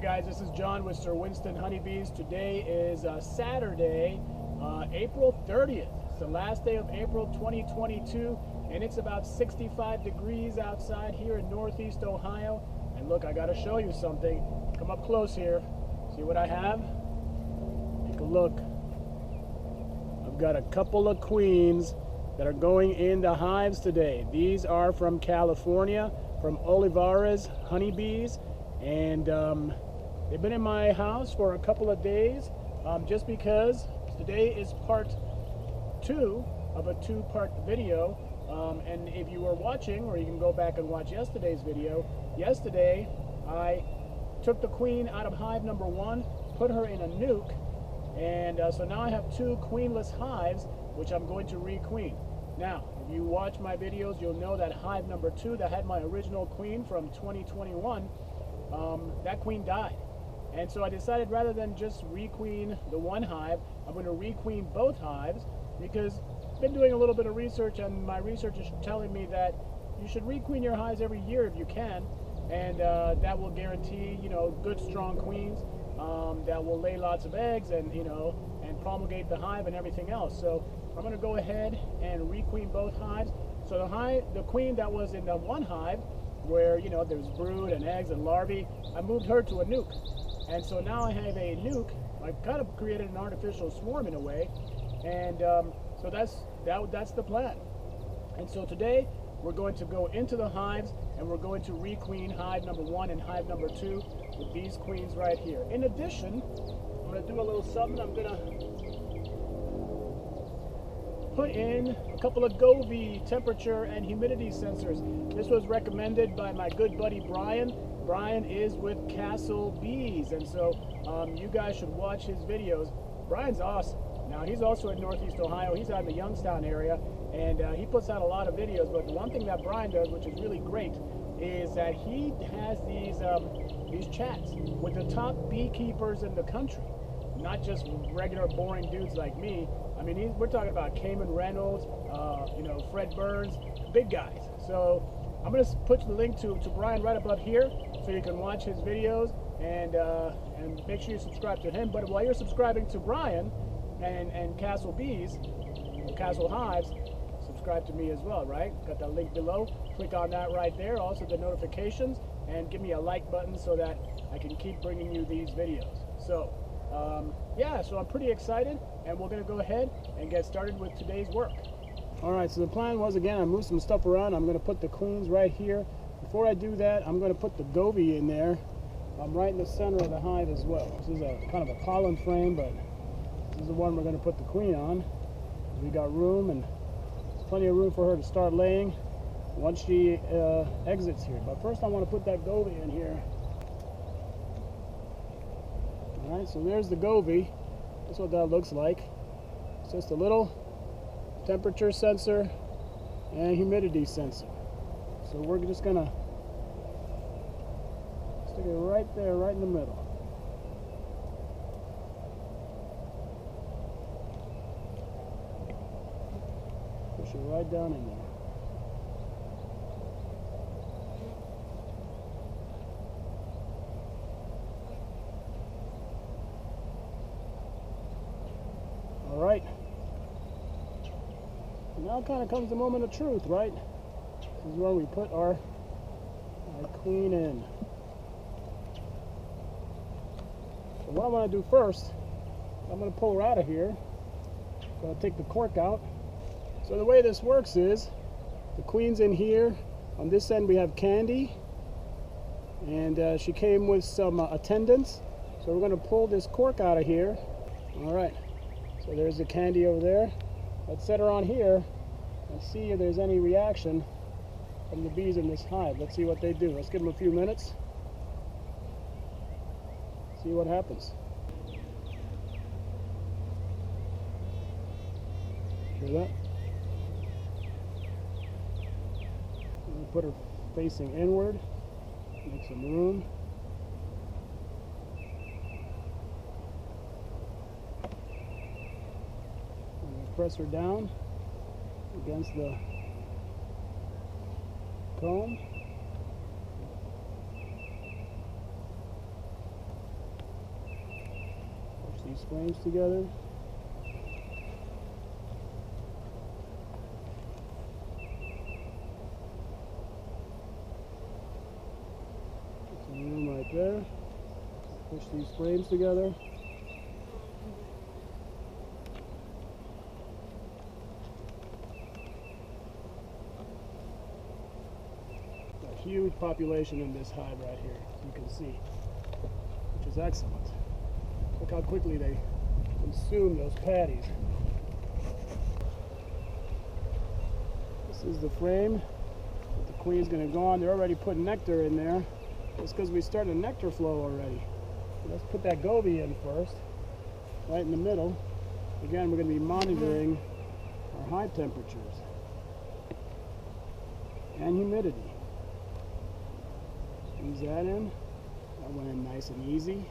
guys, this is John with Sir Winston Honeybees. Today is Saturday, April 30th. It's the last day of April 2022, and it's about 65 degrees outside here in Northeast Ohio. And look, I gotta show you something. Come up close here. See what I have? Take a look. I've got a couple of queens that are going into hives today. These are from California, from Olivares Honeybees. And they've been in my house for a couple of days just because today is part 2 of a 2-part video. And if you were watching, or you can go back and watch yesterday's video, yesterday I took the queen out of hive number 1, put her in a nuke, and so now I have 2 queenless hives, which I'm going to requeen. Now, if you watch my videos, you'll know that hive number 2 that had my original queen from 2021, that queen died. And so I decided rather than just requeen the one hive, I'm going to requeen both hives, because I've been doing a little bit of research, and my research is telling me that you should requeen your hives every year if you can, and that will guarantee, you know, good strong queens that will lay lots of eggs and, you know, and promulgate the hive and everything else. So I'm going to go ahead and requeen both hives. So the queen that was in the one hive, where, you know, there's brood and eggs and larvae, I moved her to a nuke. And so now I have a nuke. I've kind of created an artificial swarm in a way, and so that's the plan. And so today we're going to go into the hives, and we're going to requeen hive number 1 and hive number 2 with these queens right here. In addition, I'm going to do a little something. I'm going to put in a couple of Govee temperature and humidity sensors. This was recommended by my good buddy Brian. Brian is with Castle Bees, and so you guys should watch his videos. Brian's awesome. Now, he's also in Northeast Ohio. He's out in the Youngstown area, and he puts out a lot of videos. But the one thing that Brian does, which is really great, is that he has these chats with the top beekeepers in the country, not just regular boring dudes like me. I mean, we're talking about Cayman Reynolds, you know, Fred Burns, big guys. So I'm going to put the link to Brian right above here, so you can watch his videos, and make sure you subscribe to him. But while you're subscribing to Brian and Castle Bees, or Castle Hives, subscribe to me as well, right? Got that link below. Click on that right there. Also the notifications, and give me a like button so that I can keep bringing you these videos. So yeah, so I'm pretty excited, and we're going to go ahead and get started with today's work. Alright, so the plan was, again, I moved some stuff around. I'm going to put the queens right here. Before I do that, I'm going to put the Govee in there. I'm right in the center of the hive as well. This is a kind of a pollen frame, but this is the one we're going to put the queen on. We got room, and there's plenty of room for her to start laying once she exits here. But first I want to put that Govee in here. Alright, so there's the Govee. That's what that looks like. It's just a little temperature sensor and humidity sensor. So we're just gonna stick it right there, right in the middle. Push it right down in there. All right. Now kind of comes the moment of truth, right? This is where we put our queen in. So what I want to do first, I'm going to pull her out of here. I'm going to take the cork out. So the way this works is, the queen's in here. On this end we have Candy, and she came with some attendants. So we're going to pull this cork out of here. All right. So there's the Candy over there. Let's set her on here and see if there's any reaction from the bees in this hive. Let's see what they do. Let's give them a few minutes. See what happens. Hear that? We'll put her facing inward. Make some room. Press her down against the comb. these frames together. Put some room right there. Push these frames together. A huge population in this hive right here, as you can see, which is excellent. Look how quickly they consume those patties. This is the frame that the queen's going to go on. They're already putting nectar in there. That's because we started a nectar flow already. So let's put that Govee in first, right in the middle. Again, we're going to be monitoring our hive temperatures and humidity. Squeeze that in. That went in nice and easy.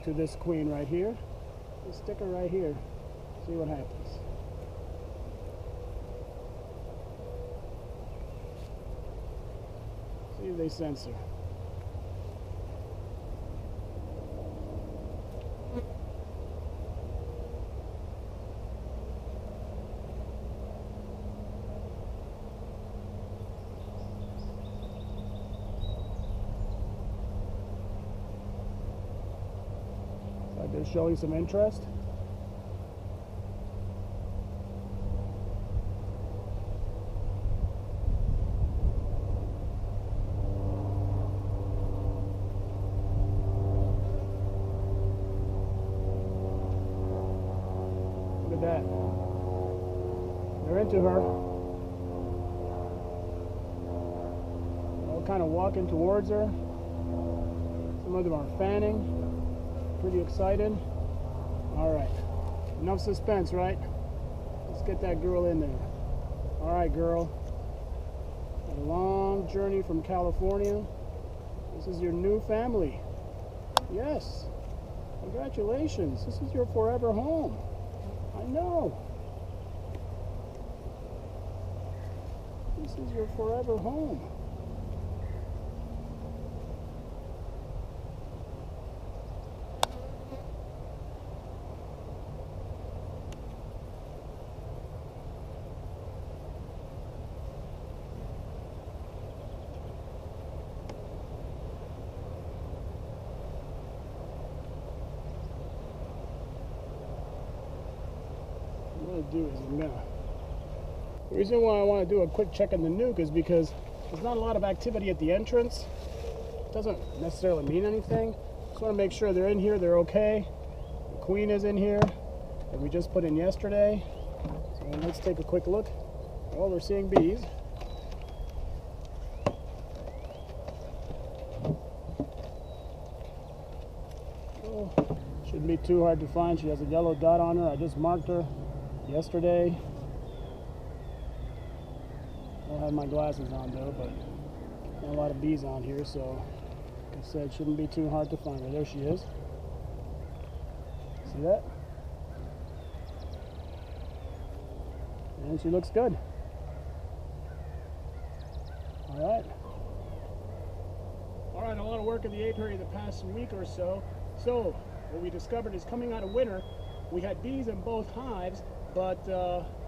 To this queen right here. Just stick her right here. See what happens. See if they sense her. They're showing some interest. Look at that. They're into her. They're all kind of walking towards her. Some of them are fanning. Pretty excited. All right, enough suspense, right? Let's get that girl in there. All right, girl. Had a long journey from California. This is your new family. Yes. Congratulations. This is your forever home. I know. This is your forever home. Do is the reason why I want to do a quick check on the nuke is because there's not a lot of activity at the entrance. It doesn't necessarily mean anything. Just want to make sure they're in here, they're okay. The queen is in here that we just put in yesterday. So let's take a quick look. Oh, we're seeing bees. Oh, shouldn't be too hard to find. She has a yellow dot on her. I just marked her yesterday. I don't have my glasses on though, but a lot of bees on here, so like I said, shouldn't be too hard to find her. There she is. See that? And she looks good. Alright. Alright, a lot of work in the apiary the past week or so. So, what we discovered is coming out of winter, we had bees in both hives, but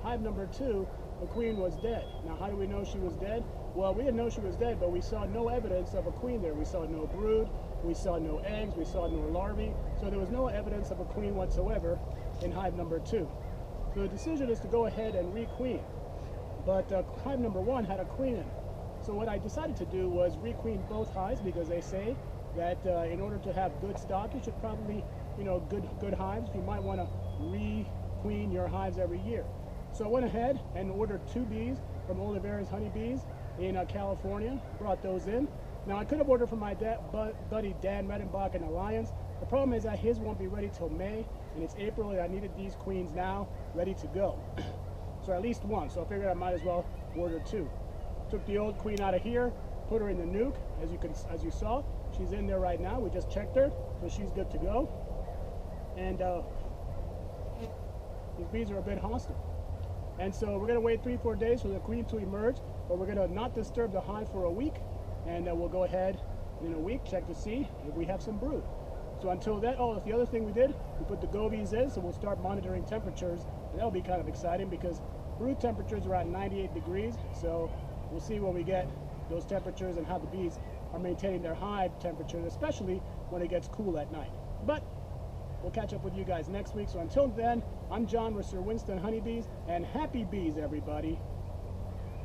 hive number 2, the queen was dead. Now, how do we know she was dead? Well, we didn't know she was dead, but we saw no evidence of a queen there. We saw no brood, we saw no eggs, we saw no larvae, so there was no evidence of a queen whatsoever in hive number 2. So the decision is to go ahead and requeen, but hive number 1 had a queen in it. So what I decided to do was requeen both hives, because they say that in order to have good stock, you should probably, good hives, you might want to requeen your hives every year. So I went ahead and ordered 2 bees from Oliveira's honeybees in California, brought those in. Now I could have ordered from my buddy Dan Redenbach in Alliance. The problem is that his won't be ready till May, and it's April, and I needed these queens now ready to go. So at least one, so I figured I might as well order 2. Took the old queen out of here, put her in the nuke, as you saw. She's in there right now. We just checked her, so she's good to go. And these bees are a bit hostile. And so we're going to wait 3-4 days for the queen to emerge, but we're going to not disturb the hive for a week, and we'll go ahead in a week, check to see if we have some brood. So until then, oh, that's the other thing we did. We put the Govees in, so we'll start monitoring temperatures. And that'll be kind of exciting because brood temperatures are around 98 degrees. So we'll see when we get those temperatures and how the bees are maintaining their hive temperatures, especially when it gets cool at night. But we'll catch up with you guys next week. So until then, I'm John with Sir Winston Honeybees, and happy bees, everybody.